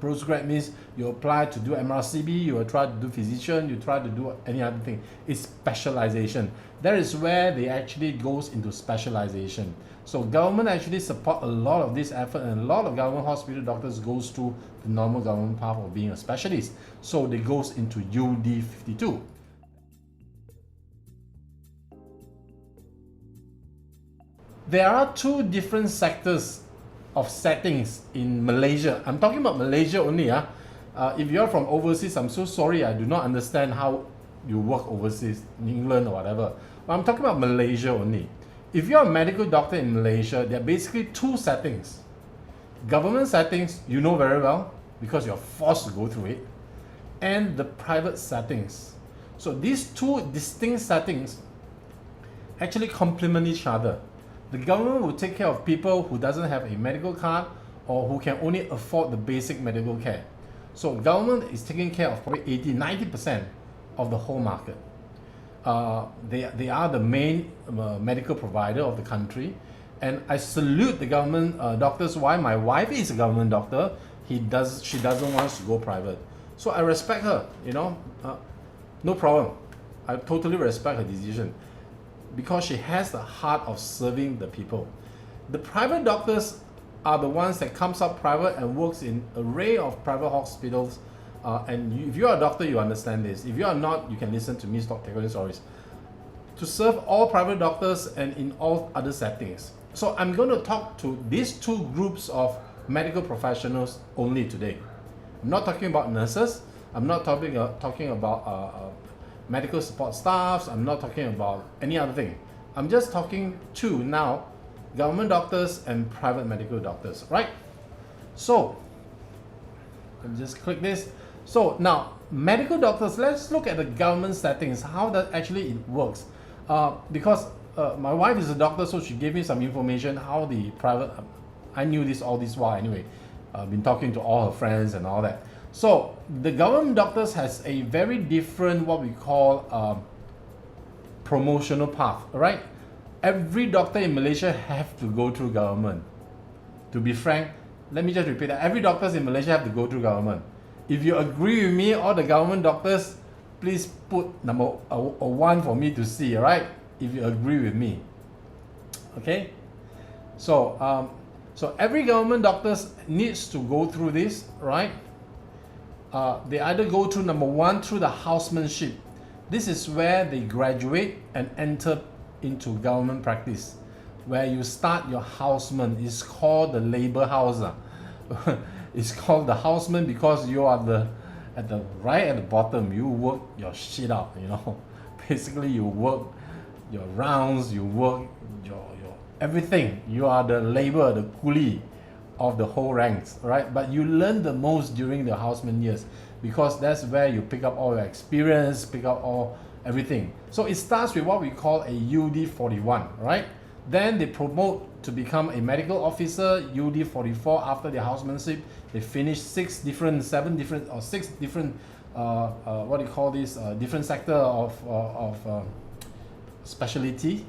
Postgrad means you apply to do MRCB, you try to do physician, you try to do any other thing. It's specialization. That is where they actually goes into specialization. So government actually support a lot of this effort, and a lot of government hospital doctors goes through the normal government path of being a specialist. So they goes into UD 52. There are two different sectors of settings in Malaysia. I'm talking about Malaysia only. If you're from overseas, I'm so sorry, I do not understand how you work overseas, in England or whatever. But I'm talking about Malaysia only. If you're a medical doctor in Malaysia, there are basically two settings. Government settings, you know very well, because you're forced to go through it, and the private settings. So these two distinct settings actually complement each other. The government will take care of people who doesn't have a medical card or who can only afford the basic medical care. So government is taking care of probably 80-90% of the whole market. They are the main medical provider of the country, and I salute the government doctors. Why? My wife is a government doctor. She doesn't want to go private. So I respect her, no problem. I totally respect her decision, because she has the heart of serving the people. The private doctors are the ones that comes up private and works in an array of private hospitals. If you're a doctor, you understand this. If you are not, you can listen to me stop telling stories. To serve all private doctors and in all other settings. So I'm going to talk to these two groups of medical professionals only today. I'm not talking about nurses. I'm not talking about medical support staffs. I'm not talking about any other thing. I'm just talking to now government doctors and private medical doctors, right? So let me just click this. So now medical doctors, let's look at the government settings, how that actually it works. Because my wife is a doctor, so she gave me some information how the private, I knew this all this while anyway. I've been talking to all her friends and all that. So the government doctors has a very different what we call promotional path, right? Every doctor in Malaysia have to go through government. To be frank, let me just repeat that. Every doctors in Malaysia have to go through government. If you agree with me, all the government doctors, please put number one for me to see, right? If you agree with me. Okay? So, so every government doctors needs to go through this, right? They either go through number one through the housemanship. This is where they graduate and enter into government practice, where you start your houseman. It's called the labor house. It's called the houseman because you are right at the bottom. You work your shit out, Basically, you work your rounds, you work your everything. You are the labor, the coolie of the whole ranks, right? But you learn the most during the houseman years, because that's where you pick up all your experience, pick up everything. So it starts with what we call a UD 41, right? Then they promote to become a medical officer, UD 44. After their housemanship, they finish 6 different what do you call this, different sector of specialty.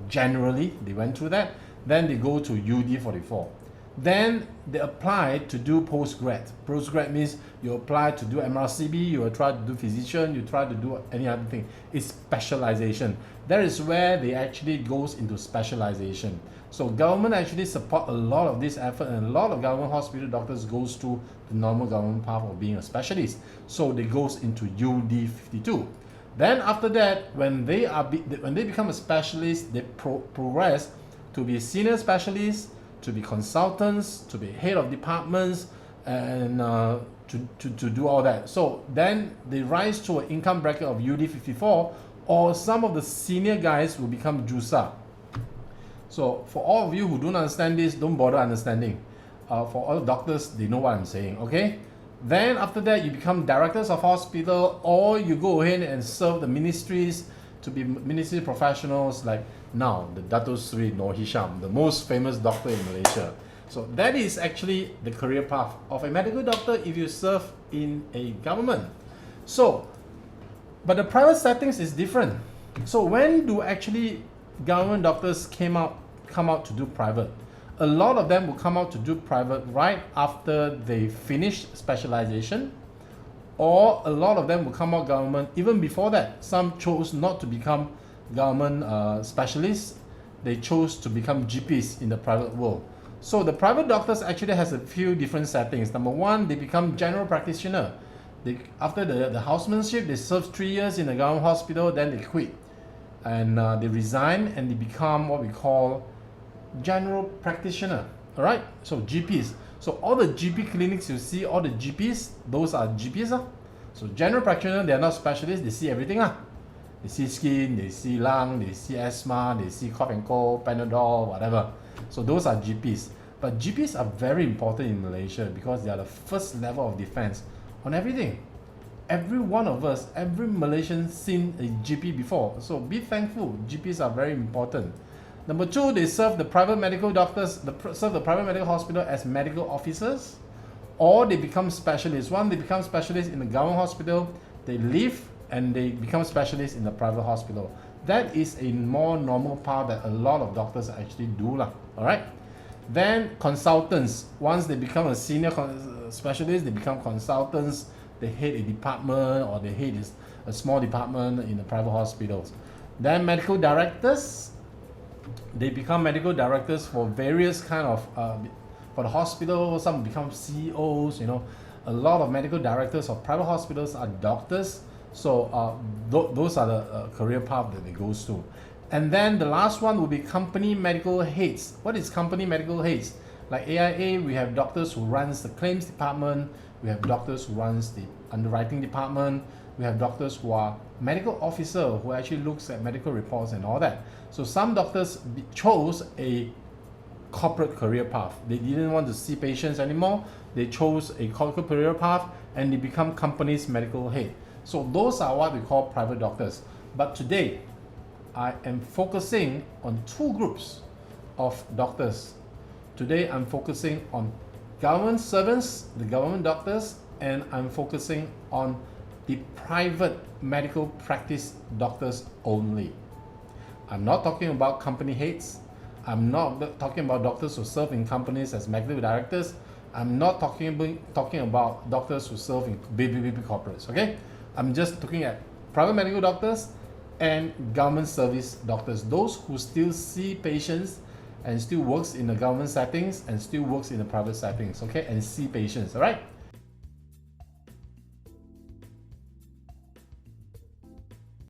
Generally, they went through that. Then they go to UD 44. Then they apply to do postgrad. Postgrad means you apply to do MRCB, you try to do physician, you try to do any other thing. It's specialization. That is where they actually goes into specialization. So government actually support a lot of this effort, and a lot of government hospital doctors goes through the normal government path of being a specialist. So they goes into UD 52. Then after that, when they become a specialist, they progress to be senior specialists, to be consultants, to be head of departments, and to do all that. So then they rise to an income bracket of UD 54, or some of the senior guys will become JUSA. So for all of you who don't understand this, don't bother understanding. For all the doctors, they know what I'm saying, okay? Then after that, you become directors of hospital, or you go ahead and serve the ministries to be ministry professionals, like now the Dato Sri Noor Hisham, the most famous doctor in Malaysia. So that is actually the career path of a medical doctor if you serve in a government. So, but the private settings is different. So when do actually government doctors come out to do private? a lot of them will come out to do private right after they finish specialization, or a lot of them will come out government even before that. Some chose not to become government specialists. They chose to become GPs in the private world. So the private doctors actually has a few different settings. Number one, they become general practitioner. After the housemanship, they serve 3 years in a government hospital, then they quit. And they resign and they become what we call general practitioner. All right, so GPs. So all the GP clinics you see, all the GPs, those are GPs. So general practitioner, they are not specialists, they see everything. They see skin, they see lung, they see asthma, they see cough and cold, Panadol, whatever. So those are GPs. But GPs are very important in Malaysia because they are the first level of defense on everything. Every one of us, every Malaysian seen a GP before. So be thankful, GPs are very important. Number two, they serve the private medical doctors, serve the private medical hospital as medical officers, or they become specialists. One, they become specialists in the government hospital, they leave and they become specialists in the private hospital. That is a more normal path that a lot of doctors actually do. All right. Then consultants, once they become a senior specialist, they become consultants, they head a department or they head a small department in the private hospitals. Then medical directors, they become medical directors for various kind of for the hospital. Some become CEOs. A lot of medical directors of private hospitals are doctors. So those are the career path that they goes to. And then the last one will be company medical heads. What is company medical heads? Like AIA, we have doctors who runs the claims department, we have doctors who runs the underwriting department, we have doctors who are medical officer who actually looks at medical reports and all that. So some doctors chose a corporate career path. They didn't want to see patients anymore. They chose a corporate career path and they become company's medical head. So those are what we call private doctors. But today, I am focusing on two groups of doctors. Today, I'm focusing on government servants, the government doctors, and I'm focusing on the private medical practice doctors only. I'm not talking about company heads. I'm not talking about doctors who serve in companies as medical directors. I'm not talking about doctors who serve in big corporates, okay? I'm just looking at private medical doctors and government service doctors, those who still see patients and still works in the government settings and still works in the private settings, okay, and see patients, all right?